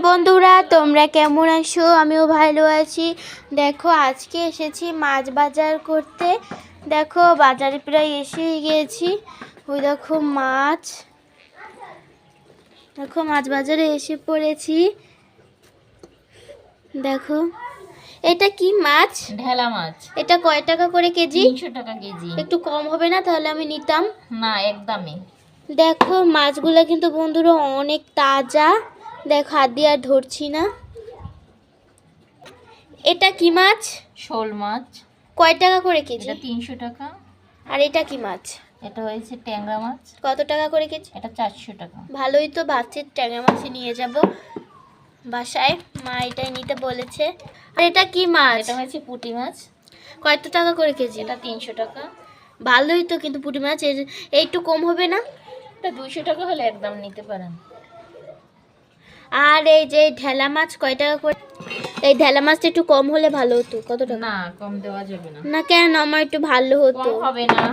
বন্ধুরা, তোমরা কেমন আছো? আমিও ভালো আছি। দেখো, আজকে এসেছি মাছ বাজার করতে। দেখো, বাজারে প্রায় এসেই গিয়েছি। ওই দেখো মাছ, দেখো মাছ বাজারে এসে পড়েছি। দেখো, এটা কি মাছ? ঢেলা মাছ। এটা কয় টাকা করে কেজি? 300 টাকা কেজি। একটু কম হবে না? তাহলে আমি নিতাম। না, একদমই। দেখো মাছগুলো কিন্তু বন্ধুরা অনেক তাজা। দেখো, হাত দিয়ে আর ধরছি না। এটা কি মাছ? শোল মাছ। কয় টাকা করে কেজি? এটা 300 টাকা। আর এটা কি মাছ? এটা হয়েছে ট্যাংরা মাছ। কত টাকা করে কেজি? এটা 400 টাকা। ভালোই তো, ভাবছি ট্যাংরা মাছই নিয়ে যাব বাসায়। মা এটাই নিতে বলেছে। আর এটা কি মাছ? এটা হয়েছে পুঁটি মাছ। কত টাকা করে কেজি? এটা 300 টাকা। ভালোই তো, কিন্তু পুঁটি মাছ একটু কম হবে না? এটা 200 টাকা হলে একদম নিতে পারেন। আর এই যে ঢেলা মাছ কয় টাকা করে? এই ঢেলা মাছটা একটু কম হলে ভালো হতো। কত টাকা? না, কম দেওয়া যাবে না। না কেন? আমার একটু ভালো হতো। কম হবে না,